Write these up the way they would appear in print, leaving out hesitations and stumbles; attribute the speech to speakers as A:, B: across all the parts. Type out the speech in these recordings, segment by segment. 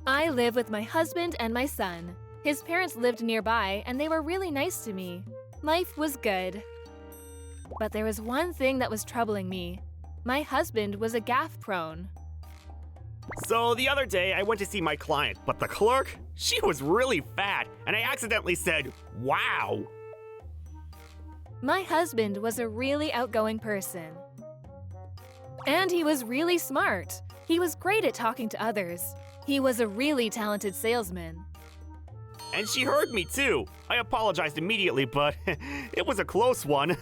A: I live with my husband and my son. His parents lived nearby and they were really nice to me. Life was good. But there was one thing that was troubling me. My husband was a gaffe prone.
B: So the other day, I went to see my client, but the clerk, she was really fat, and I accidentally said, "Wow."
A: My husband was a really outgoing person. And he was really smart. He was great at talking to others. He was a really talented salesman.
B: And she heard me too. I apologized immediately, but it was a close one.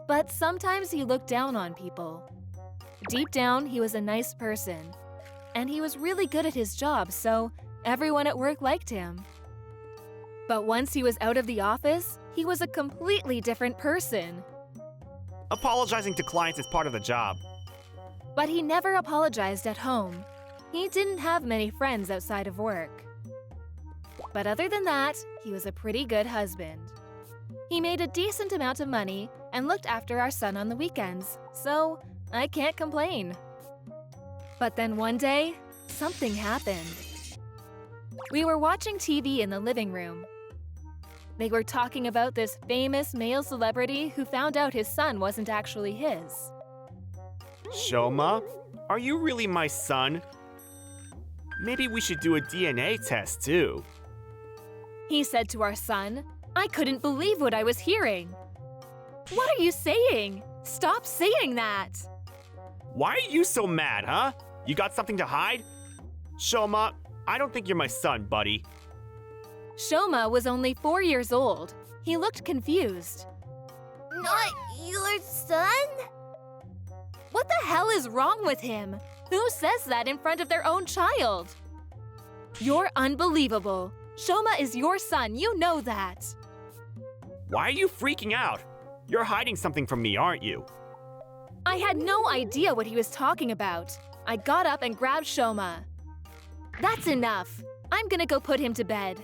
A: But sometimes he looked down on people. Deep down, he was a nice person. And he was really good at his job, so everyone at work liked him. But once he was out of the office, he was a completely different person.
B: Apologizing to clients is part of the job.
A: But he never apologized at home. He didn't have many friends outside of work. But other than that, he was a pretty good husband. He made a decent amount of money and looked after our son on the weekends, so I can't complain. But then one day, something happened. We were watching TV in the living room. They were talking about this famous male celebrity who found out his son wasn't actually his.
B: Shoma, are you really my son? Maybe we should do a DNA test too.
A: He said to our son. I couldn't believe what I was hearing. What are you saying? Stop saying that!
B: Why are you so mad, huh? You got something to hide? Shoma, I don't think you're my son, buddy.
A: Shoma was only 4 years old. He looked confused.
C: Not your son?
A: What the hell is wrong with him? Who says that in front of their own child? You're unbelievable. Shoma is your son, you know that.
B: Why are you freaking out? You're hiding something from me, aren't you?
A: I had no idea what he was talking about. I got up and grabbed Shoma. That's enough. I'm gonna go put him to bed.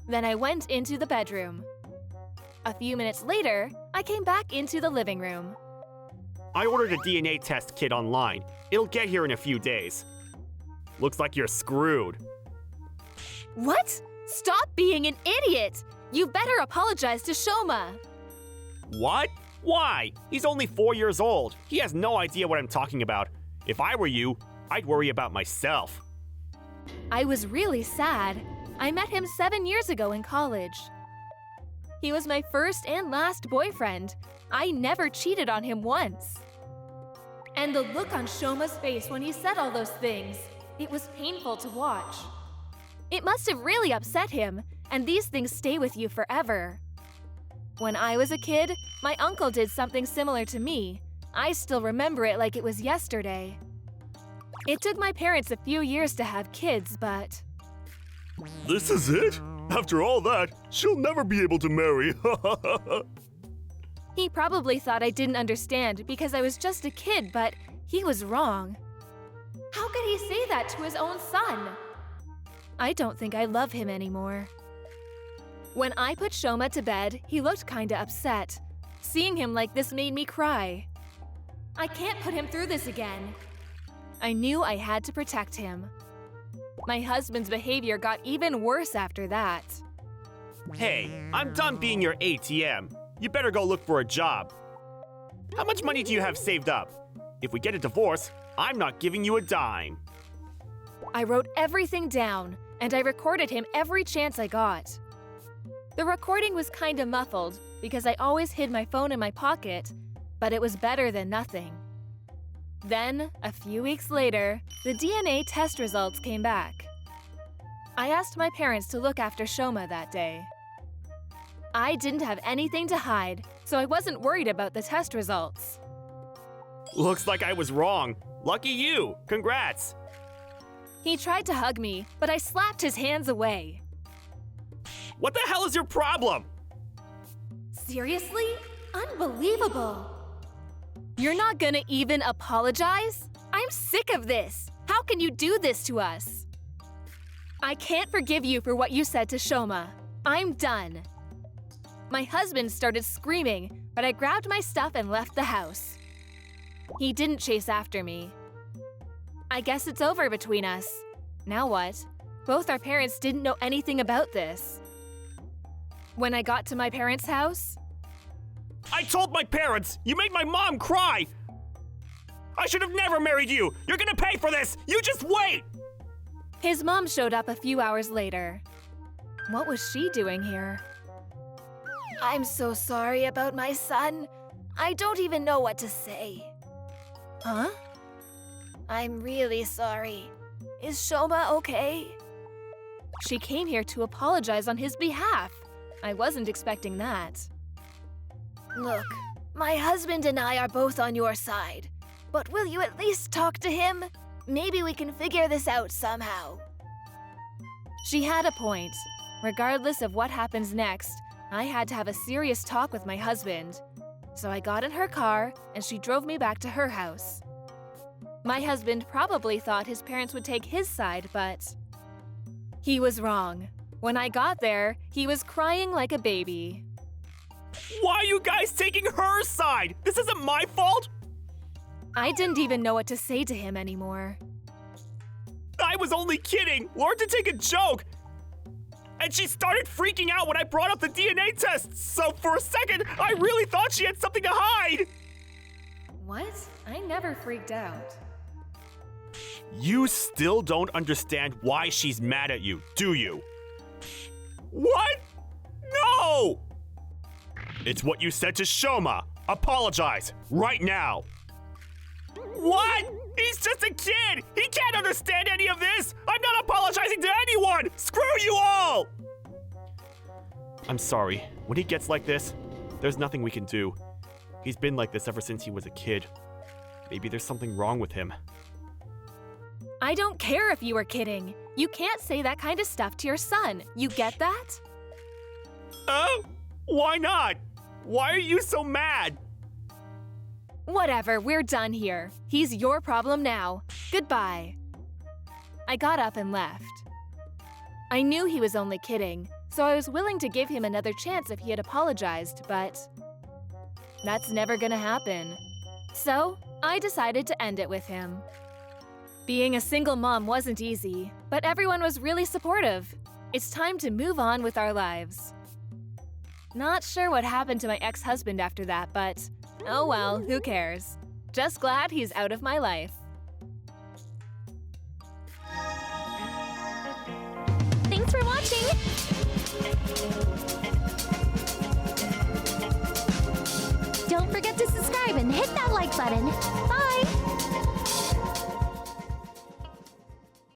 A: Then I went into the bedroom. A few minutes later, I came back into the living room.
B: I ordered a DNA test kit online. It'll get here in a few days. Looks like you're screwed.
A: What? Stop being an idiot! You better apologize to Shoma.
B: What? Why? He's only 4 years old. He has no idea what I'm talking about. If I were you, I'd worry about myself.
A: I was really sad. I met him 7 years ago in college. He was my first and last boyfriend. I never cheated on him once. And the look on Shoma's face when he said all those things, it was painful to watch. It must have really upset him, and these things stay with you forever. When I was a kid, my uncle did something similar to me. I still remember it like it was yesterday. It took my parents a few years to have kids, but…
D: This is it? After all that, she'll never be able to marry.
A: He probably thought I didn't understand because I was just a kid, but he was wrong. How could he say that to his own son? I don't think I love him anymore. When I put Shoma to bed, he looked kinda upset. Seeing him like this made me cry. I can't put him through this again. I knew I had to protect him. My husband's behavior got even worse after that.
B: Hey, I'm done being your ATM. You better go look for a job. How much money do you have saved up? If we get a divorce, I'm not giving you a dime.
A: I wrote everything down, and I recorded him every chance I got. The recording was kinda muffled because I always hid my phone in my pocket, but it was better than nothing. Then, a few weeks later, the DNA test results came back. I asked my parents to look after Shoma that day. I didn't have anything to hide, so I wasn't worried about the test results.
B: Looks like I was wrong. Lucky you. Congrats.
A: He tried to hug me, but I slapped his hands away.
B: What the hell is your problem?
A: Seriously? Unbelievable! You're not gonna even apologize? I'm sick of this! How can you do this to us? I can't forgive you for what you said to Shoma. I'm done. My husband started screaming, but I grabbed my stuff and left the house. He didn't chase after me. I guess it's over between us. Now what? Both our parents didn't know anything about this. When I got to my parents' house,
B: I told my parents! You made my mom cry! I should have never married you! You're gonna pay for this! You just wait!
A: his mom showed up a few hours later. What was she doing here?
C: I'm so sorry about my son. I don't even know what to say.
A: Huh?
C: I'm really sorry. Is Shoma okay?
A: She came here to apologize on his behalf. I wasn't expecting that.
C: Look, my husband and I are both on your side. But will you at least talk to him? Maybe we can figure this out somehow.
A: She had a point. Regardless of what happens next, I had to have a serious talk with my husband. So I got in her car and she drove me back to her house. My husband probably thought his parents would take his side, but he was wrong. When I got there, he was crying like a baby.
B: Why are you guys taking her side? This isn't my fault!
A: I didn't even know what to say to him anymore.
B: I was only kidding! Learn to take a joke! And she started freaking out when I brought up the DNA tests, so for a second, I really thought she had something to hide!
A: What? I never freaked out.
B: You still don't understand why she's mad at you, do you? What? No! It's what you said to Shoma. Apologize, right now. What? He's just a kid! He can't understand any of this! I'm not apologizing to anyone! Screw you all! I'm sorry. When he gets like this, there's nothing we can do. He's been like this ever since he was a kid. Maybe there's something wrong with him.
A: I don't care if you were kidding. You can't say that kind of stuff to your son. You get that?
B: Oh? Why not? Why are you so mad?
A: Whatever, we're done here. He's your problem now. Goodbye. I got up and left. I knew he was only kidding, so I was willing to give him another chance if he had apologized, but that's never gonna happen. So, I decided to end it with him. Being a single mom wasn't easy, but everyone was really supportive. It's time to move on with our lives. Not sure what happened to my ex-husband after that, but oh well, who cares? Just glad he's out of my life.
E: Thanks for watching! Don't forget to subscribe and hit that like button. Bye!